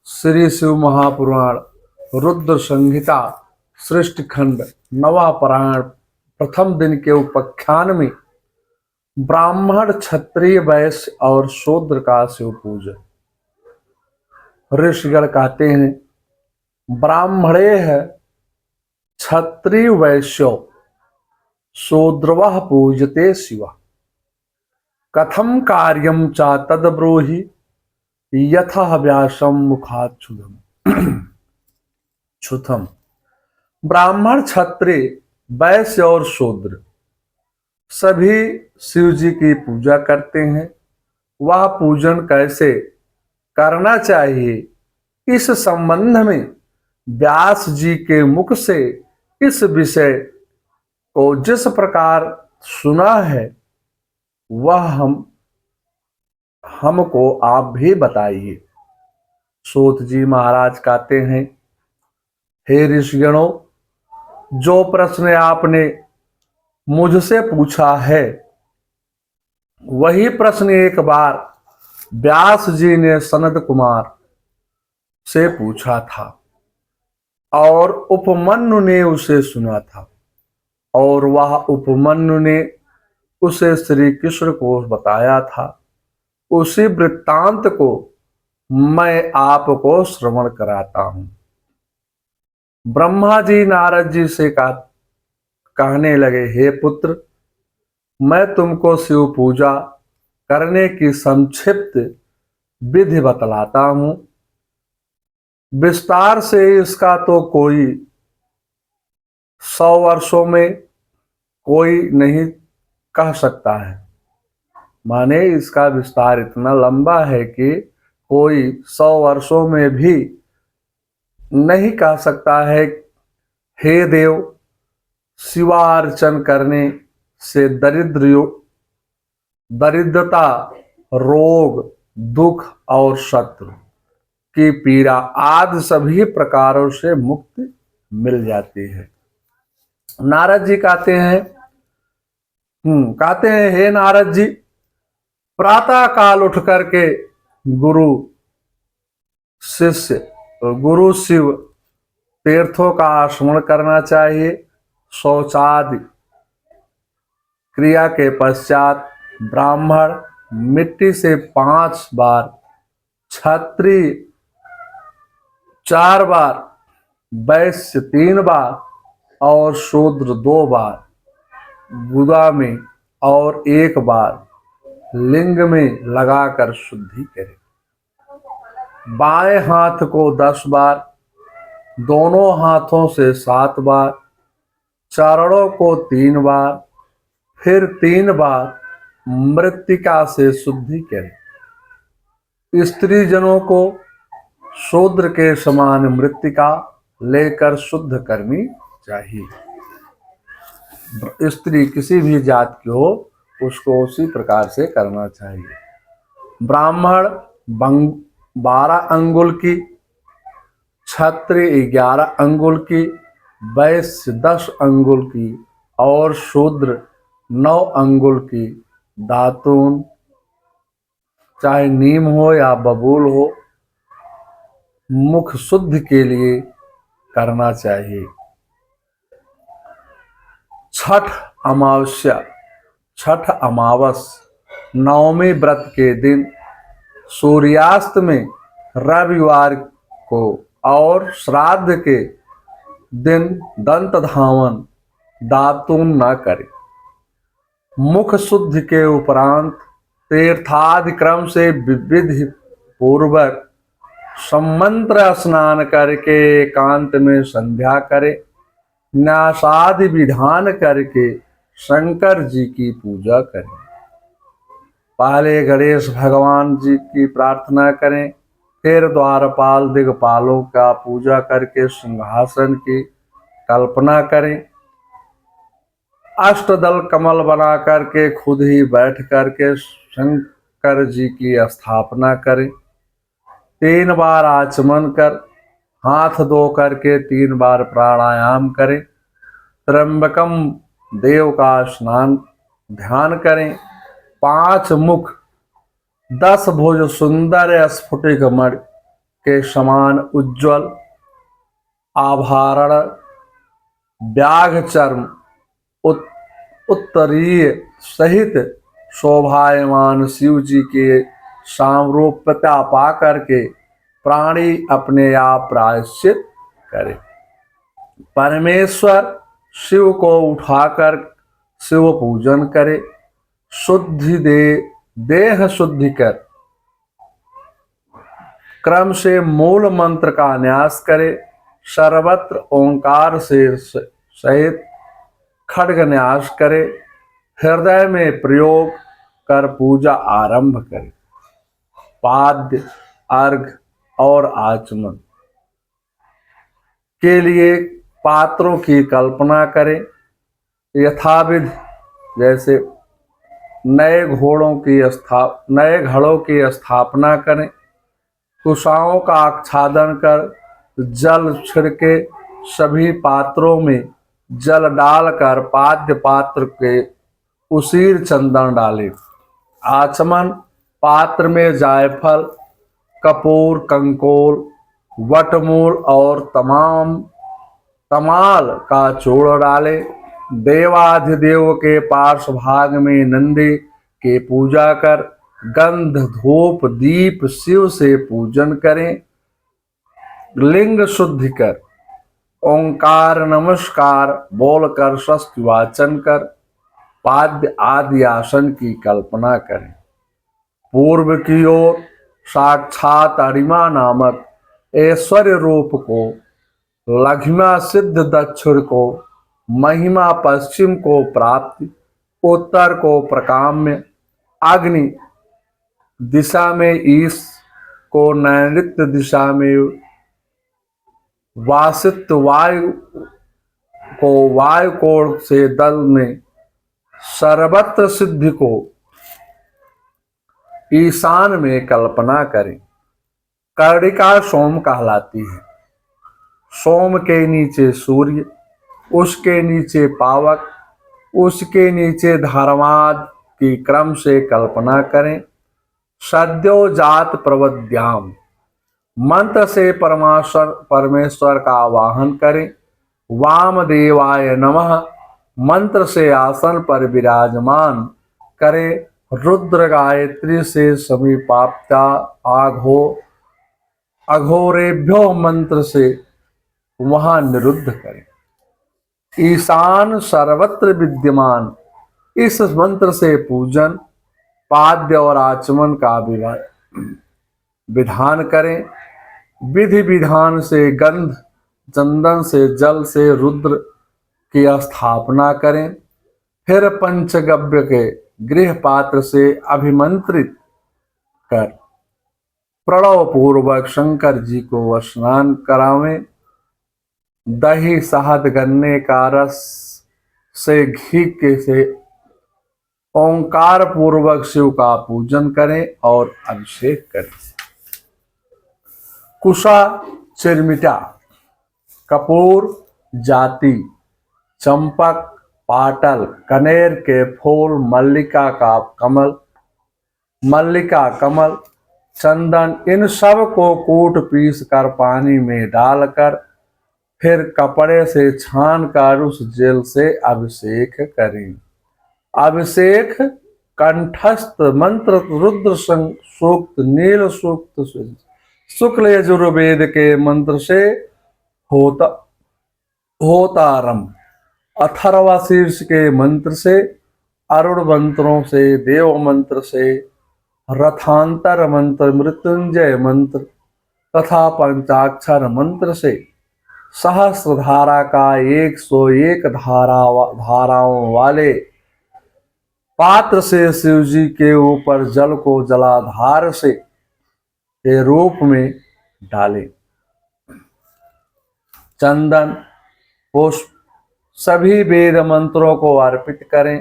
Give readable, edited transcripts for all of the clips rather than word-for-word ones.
श्री शिव महापुराण रुद्र संहिता सृष्टि खंड नवा पारायण प्रथम दिन के उपाख्यान में ब्राह्मण क्षत्रिय वैश्य और शूद्र का शिव पूजन। ऋषिगण कहते हैं, ब्राह्मणे है क्षत्रिय वैश्यो शूद्रवः पूजते शिवा कथम कार्यम च तद्ब्रूहि यथा व्यासम मुखाच्छुतम। क्षुतम ब्राह्मण क्षत्रिय वैश्य और शूद्र सभी शिव जी की पूजा करते हैं। वह पूजन कैसे करना चाहिए, इस संबंध में व्यास जी के मुख से इस विषय को जिस प्रकार सुना है वह हमको आप भी बताइए। सूत जी महाराज कहते हैं, हे ऋषिगणों, जो प्रश्न आपने मुझसे पूछा है वही प्रश्न एक बार व्यास जी ने सनत कुमार से पूछा था और उपमन्यु ने उसे सुना था और वह उपमन्यु ने उसे श्री कृष्ण को बताया था। उसी वृत्तांत को मैं आपको श्रवण कराता हूं। ब्रह्मा जी नारद जी से कहने लगे, हे पुत्र, मैं तुमको शिव पूजा करने की संक्षिप्त विधि बतलाता हूं। विस्तार से इसका तो कोई 100 वर्षों में कोई नहीं कह सकता है। माने इसका विस्तार इतना लंबा है कि कोई 100 वर्षों में भी नहीं कह सकता है। हे देव, शिवार्चन करने से दरिद्रता, रोग, दुख और शत्रु की पीड़ा आदि सभी प्रकारों से मुक्ति मिल जाती है। नारद जी कहते हैं, हे नारद जी, प्रातः काल उठ करके गुरु शिव तीर्थों का स्मरण करना चाहिए। शौचादि क्रिया के पश्चात ब्राह्मण मिट्टी से 5 बार, क्षत्रिय 4 बार, वैश्य 3 बार और शूद्र 2 बार गुदा में और 1 बार लिंग में लगाकर शुद्धि करें। बाएं हाथ को 10 बार, दोनों हाथों से 7 बार, चरणों को 3 बार, फिर 3 बार मृत्तिका से शुद्धि करें। स्त्री जनों को शूद्र के समान मृत्तिका लेकर शुद्ध करनी चाहिए। स्त्री किसी भी जात की हो उसको उसी प्रकार से करना चाहिए। ब्राह्मण 12 अंगुल की, क्षत्रिय 11 अंगुल की, वैश्य 10 अंगुल की और शूद्र 9 अंगुल की दातून, चाहे नीम हो या बबूल हो, मुख शुद्ध के लिए करना चाहिए। छठ अमावस नवमी व्रत के दिन सूर्यास्त में रविवार को और श्राद्ध के दिन दंत धावन दातून न करें। मुख शुद्ध के उपरांत तीर्थादि क्रम से विधि पूर्वक सम्मंत्र स्नान करके एकांत में संध्या करें। न्यासादि विधान करके शंकर जी की पूजा करें। पहले गणेश भगवान जी की प्रार्थना करें, फिर द्वारपाल दिग्पालों का पूजा करके सिंहासन की कल्पना करें। अष्टदल कमल बना करके खुद ही बैठ करके शंकर जी की स्थापना करें। 3 बार आचमन कर हाथ धो करके 3 बार प्राणायाम करें। त्र्यंबकम देव का स्नान ध्यान करें। 5 मुख 10 भुज सुंदर स्फुटिक मणि के समान उज्ज्वल आभरण व्याघ चर्म उत्तरीय सहित शोभायमान शिव जी के सामरूप्यता पा करके प्राणी अपने आप प्रायश्चित करे। परमेश्वर शिव को उठाकर शिव पूजन करे, शुद्धि दे देह शुद्धि कर क्रम से मूल मंत्र का न्यास करे, सर्वत्र ओंकार से सहित खड्ग न्यास करे, हृदय में प्रयोग कर पूजा आरंभ करे। पाद्य अर्घ और आचमन के लिए पात्रों की कल्पना करें, यथाविध जैसे नए घड़ों की स्थापना करें, कुशाओं का आच्छादन कर जल छिड़के सभी पात्रों में जल डालकर पाद्य पात्र के उसीर चंदन डाले। आचमन पात्र में जायफल, कपूर, कंकोल, वटमूल और तमाल का चूर्ण डाले। देवाधिदेव के पार्श्व भाग में नंदी के पूजा कर गंध धूप दीप शिव से पूजन करें। लिंग शुद्धि कर ओंकार नमस्कार बोलकर स्वस्ति वाचन कर पाद्य आदि आसन की कल्पना करें। पूर्व की ओर साक्षात अरिमा नामक ऐश्वर्य रूप को, लघिमा सिद्ध दक्षिण को, महिमा पश्चिम को प्राप्ति, उत्तर को प्रकाम्य, अग्नि दिशा में ईश को, नैऋत्य दिशा में वासित वायु को, वायु कोण से दल में सर्वत्र सिद्धि को ईशान में कल्पना करें। कर्णिका सोम कहलाती है। सोम के नीचे सूर्य, उसके नीचे पावक, उसके नीचे धर्माद की क्रम से कल्पना करें। सद्यो जात प्रवद्याम मंत्र से परमेश्वर का आवाहन करें। वामदेवाय नमः मंत्र से आसन पर विराजमान करें। रुद्र गायत्री से समीपाप्ता अघोरेभ्यो मंत्र से वहां निरुद्ध करें। ईशान सर्वत्र विद्यमान इस मंत्र से पूजन पाद्य और आचमन का विधान करें। विधि विधान से गंध चंदन से जल से रुद्र की स्थापना करें। फिर पंचगव्य के गृह पात्र से अभिमंत्रित कर प्रणव पूर्वक शंकर जी को स्नान करावें। दही शहद गन्ने का रस से घी के से ओंकार पूर्वक शिव का पूजन करें और अभिषेक करें। कुशा चिरमिटा, कपूर, जाति, चंपक, पाटल, कनेर के फूल, मल्लिका कमल, चंदन, इन सब को कूट पीस कर पानी में डालकर फिर कपड़े से छान कर उस जल से अभिषेक करें। अभिषेक कंठस्थ मंत्र रुद्र सूक्त, नील सूक्त, शुक्ल यजुर्वेद के मंत्र से होतारंभ, अथर्व शीर्ष के मंत्र से, अरुण मंत्रों से, देव मंत्र से, रथांतर मंत्र, मृत्युंजय मंत्र तथा पंचाक्षर मंत्र से सहस्र धारा का 101 धाराओं वाले पात्र से शिव जी के ऊपर जल को जलाधार से के रूप में डालें। चंदन पुष्प सभी वेद मंत्रों को अर्पित करें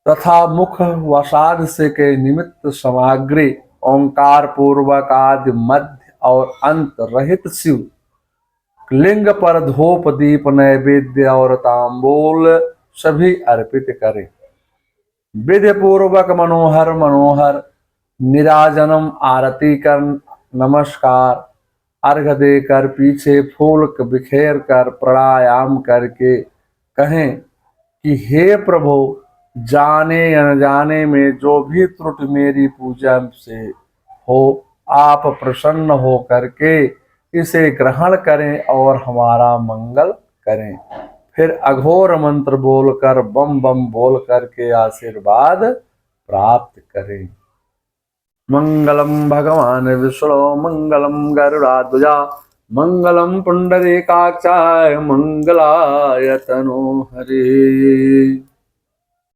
तथा मुख वसाद से के निमित्त सामग्री ओंकार पूर्वक आदि मध्य और अंत रहित शिव लिंग पर धूप दीप नैवेद्य और तांबूल सभी अर्पित करें। विधि पूर्वक मनोहर निराजनम आरती कर नमस्कार अर्घ देकर पीछे फूल बिखेर कर प्राणायाम करके कहें कि हे प्रभु, जाने अनजाने में जो भी त्रुटि मेरी पूजा से हो, आप प्रसन्न हो करके इसे ग्रहण करें और हमारा मंगल करें। फिर अघोर मंत्र बोलकर बम बम बोल करके आशीर्वाद प्राप्त करें। मंगलम भगवान विष्णु मंगलम गरुड़ाध्वजा मंगलम पुंडरीकाक्षाय मंगलाय तनोहरे।